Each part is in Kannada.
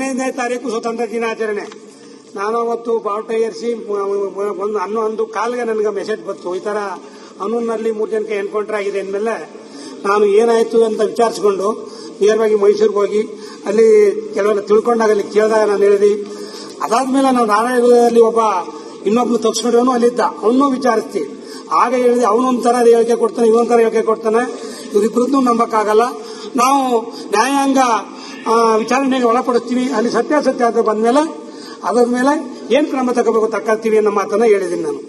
15ನೇ ತಾರೀಕು ಸ್ವತಂತ್ರ ದಿನಾಚರಣೆ. ನಾನು ಅವತ್ತು ಬಾವುಟ ಏರಿಸಿ ಒಂದು 11:15ಗೆ ನನಗೆ ಮೆಸೇಜ್ ಬಂತು, ಈ ತರ ಅನ್ನೂರಿನಲ್ಲಿ 3 ಜನಕ್ಕೆ ಎನ್ಕೌಂಟರ್ ಆಗಿದೆ ಅಂದಮೇಲೆ ನಾನು ಏನಾಯ್ತು ಅಂತ ವಿಚಾರಿಸಿಕೊಂಡು ನೇರವಾಗಿ ಮೈಸೂರಿಗೆ ಹೋಗಿ ಅಲ್ಲಿ ಕೆಲವೆಲ್ಲ ತಿಳ್ಕೊಂಡಾಗ ಅಲ್ಲಿ ಕೇಳಿದಾಗ ನಾನು ಹೇಳಿದೆ. ಅದಾದ್ಮೇಲೆ ನಾವು ನಾರಾಯಣದಲ್ಲಿ ಇನ್ನೊಬ್ಬನು ತಕ್ಷಣವನು ಅಲ್ಲಿದ್ದ, ಅವನು ವಿಚಾರಿಸ್ತಿ. ಆಗ ಹೇಳಿದೆ, ಅವನೊಂಥರ ಹೇಳಿಕೆ ಕೊಡ್ತಾನೆ, ಇವೊಂಥರ ಹೇಳಿಕೆ ಕೊಡ್ತಾನೆ, ಇವರಿಬ್ಬರದ್ದು ನಂಬಕ್ಕಾಗಲ್ಲ. ನಾವು ನ್ಯಾಯಾಂಗ ವಿಚಾರಣೆಗೆ ಒಳಪಡಿಸ್ತೀವಿ, ಅಲ್ಲಿ ಸತ್ಯಾಸತ್ಯ ಅಂತ ಬಂದ್ಮೇಲೆ ಅದಾದ್ಮೇಲೆ ಏನ್ ಕ್ರಮ ತಕ್ಕೊಳ್ತೀವಿ ಅನ್ನೋ ಮಾತನ್ನ ಹೇಳಿದ್ದೀನಿ ನಾನು.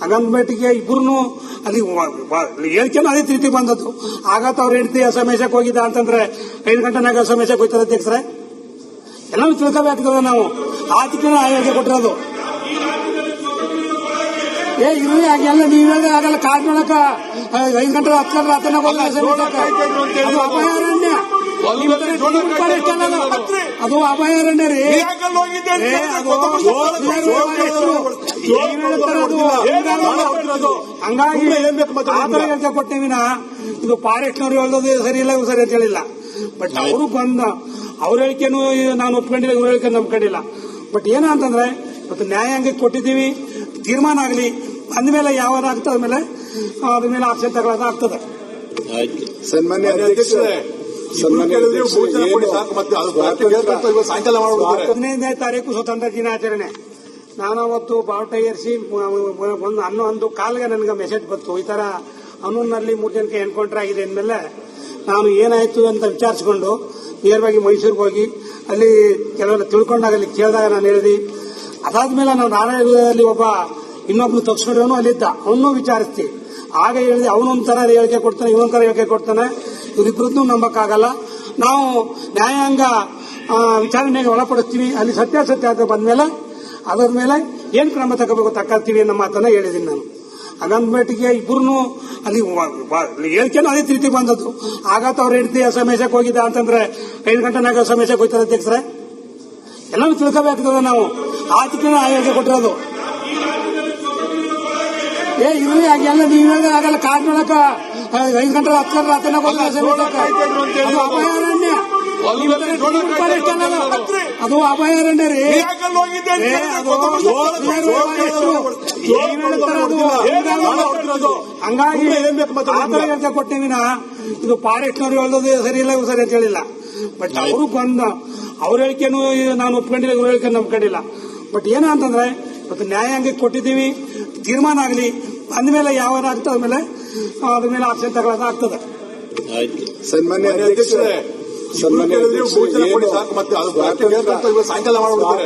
ಹಾಗಂದ್ಬಿಟ್ಟಿಗೆ ಇಬ್ಬರು ಅಲ್ಲಿ ಹೇಳಿಕೆನೂ ಅದೇ ರೀತಿ ಬಂದದ್ದು. ಆಗತ್ತ ಅವ್ರ ಹೆಂಡತಿ ಅಸಮೇಶಕ್ಕೆ ಹೋಗಿದ್ದ ಅಂತಂದ್ರೆ 5 ಗಂಟೆನಾಗ ಅಸಮೇಶಕ್ಕೆ ಹೋಗ್ತಾರೆ ಅಧ್ಯಕ್ಷರೇ, ಎಲ್ಲರೂ ತಿಳ್ಕೋಬೇಕಾಗ್ತದೆ. ನಾವು ಆರ್ಥಿಕ ಆಯೋಗ ಕೊಟ್ಟಿರೋದು ಇರುವೆ ಹಾಗೆಲ್ಲ ನೀವು ಹೇಳಿದ್ರೆ ಆಗಲ್ಲ. ಕಾಡ್ ನೋಡಕ 5 ಗಂಟೆ 10 ಗಂಟೆ ರಾತ್ರಿ ಅದು ಅಭಯಾರಣ್ಯ, ಅದು ಅಭಯಾರಣ್ಯ ರೀ. ಹಂಗಾಗಿ ಹೇಳ್ತಾ ಕೊಟ್ಟಿವಿನ ಇದು ಫಾರೆಸ್ಟ್ನವ್ರು ಹೇಳೋದು ಸರಿ ಇಲ್ಲ, ಸರಿ ಅಂತ ಹೇಳಿಲ್ಲ. ಬಟ್ ಅವರು ಬಂದ ಅವ್ರ ಹೇಳಿಕೆನೂ ನಾನು ಒಪ್ಕೊಂಡಿಲ್ಲ, ಇವ್ರ ಹೇಳಿಕೆ ನಂಬ್ಕೊಂಡಿಲ್ಲ. ಬಟ್ ಏನಂತಂದ್ರೆ ಇವತ್ತು ನ್ಯಾಯಾಂಗಕ್ಕೆ ಕೊಟ್ಟಿದ್ದೀವಿ, ತೀರ್ಮಾನ ಆಗಲಿ, ಅಂದ್ಮೇಲೆ ಯಾವಾಗ ಆಗ್ತದ ಮೇಲೆ ಅದ್ರ ಮೇಲೆ ಆಕ್ಷನ್ ತಗೊಳ್ಳೋದಾಗ್ತದೆ. ಸನ್ಮಾನ್ಯ ಅಧ್ಯಕ್ಷರೇ, 15ನೇ ತಾರೀಕು ಸ್ವತಂತ್ರ ದಿನಾಚರಣೆ. ನಾನು ಅವತ್ತು ಬಾವುಟ ಏರಿಸಿ ಒಂದು 11:15ಗೆ ನನಗೆ ಮೆಸೇಜ್ ಬಂತು, ಈ ತರ ಅನ್ನೂರಿನಲ್ಲಿ 3 ಜನಕ್ಕೆ ಎನ್ಕೌಂಟರ್ ಆಗಿದೆ ಅಂದಮೇಲೆ ನಾನು ಏನಾಯ್ತು ಅಂತ ವಿಚಾರಿಸಿಕೊಂಡು ನೇರವಾಗಿ ಮೈಸೂರಿಗೆ ಹೋಗಿ ಅಲ್ಲಿ ಕೆಲವೆಲ್ಲ ತಿಳ್ಕೊಂಡಾಗ ಅಲ್ಲಿ ಕೇಳಿದಾಗ ನಾನು ಹೇಳಿದೆ. ಅದಾದ್ಮೇಲೆ ನಾವು ನಾರಾಯಣದಲ್ಲಿ ಇನ್ನೊಬ್ಬನು ತಕ್ಷಣವನು ಅಲ್ಲಿದ್ದ, ಅವನು ವಿಚಾರಿಸ್ತಿ. ಆಗ ಹೇಳಿದೆ, ಅವನೊಂಥರ ಹೇಳಿಕೆ ಕೊಡ್ತಾನೆ, ಇವೊಂಥರ ಹೇಳಿಕೆ ಕೊಡ್ತಾನೆ, ಇವರಿಬ್ಬರದ್ದು ನಂಬಕ್ಕಾಗಲ್ಲ. ನಾವು ನ್ಯಾಯಾಂಗ ವಿಚಾರಣೆಗೆ ಒಳಪಡಿಸ್ತೀವಿ, ಅಲ್ಲಿ ಸತ್ಯಾಸತ್ಯ ಅಂತ ಬಂದ್ಮೇಲೆ ಅದಾದ್ಮೇಲೆ ಏನ್ ಕ್ರಮ ತಕ್ಕೊಳ್ತೀವಿ ಅನ್ನೋ ಮಾತನ್ನ ಹೇಳಿದ್ದೀನಿ ನಾನು. ಹಾಗಂದ್ಬಿಟ್ಟಿಗೆ ಇಬ್ಬರು ಅಲ್ಲಿ ಹೇಳಿಕೆನೂ ಅದೇ ರೀತಿ ಬಂದದ್ದು. ಆಗತ್ತ ಅವ್ರ ಹೆಂಡತಿ ಅಸಮೇಶಕ್ಕೆ ಹೋಗಿದ್ದ ಅಂತಂದ್ರೆ 5 ಗಂಟೆನಾಗ ಅಸಮೇಶಕ್ಕೆ ಹೋಗ್ತಾರೆ ಅಧ್ಯಕ್ಷರೇ, ಎಲ್ಲರೂ ತಿಳ್ಕೋಬೇಕಾಗ್ತದೆ. ನಾವು ಆರ್ಥಿಕ ಆಯೋಗ ಕೊಟ್ಟಿರೋದು ಇರುವೆ ಹಾಗೆಲ್ಲ ನೀವು ಹೇಳಿದ್ರೆ ಆಗಲ್ಲ. ಕಾಡ್ ನೋಡಕ 5 ಗಂಟೆ 10 ಗಂಟೆ ರಾತ್ರಿ ಅದು ಅಭಯಾರಣ್ಯ, ಅದು ಅಭಯಾರಣ್ಯ ರೀ. ಹಂಗಾಗಿ ಹೇಳ್ತಾ ಕೊಟ್ಟಿವಿನ ಇದು ಫಾರೆಸ್ಟ್ನವ್ರು ಹೇಳೋದು ಸರಿ ಇಲ್ಲ, ಸರಿ ಅಂತ ಹೇಳಿಲ್ಲ. ಬಟ್ ಅವರು ಬಂದ ಅವ್ರ ಹೇಳಿಕೆನೂ ನಾನು ಒಪ್ಕೊಂಡಿಲ್ಲ, ಇವ್ರ ಹೇಳಿಕೆ ನಂಬ್ಕೊಂಡಿಲ್ಲ. ಬಟ್ ಏನಂತಂದ್ರೆ ಇವತ್ತು ನ್ಯಾಯಾಂಗಕ್ಕೆ ಕೊಟ್ಟಿದ್ದೀವಿ, ತೀರ್ಮಾನ ಆಗಲಿ, ಅಂದ್ಮೇಲೆ ಯಾವಾಗ ಆಗ್ತದ ಮೇಲೆ ಅದ್ರ ಮೇಲೆ ಆಕ್ಷನ್ ತಗೊಳ್ಳೋದಾಗ್ತದೆ. ಸನ್ಮಾನ್ಯ ಅಧ್ಯಕ್ಷರೇ, ಸಾಯಂಕಾಲ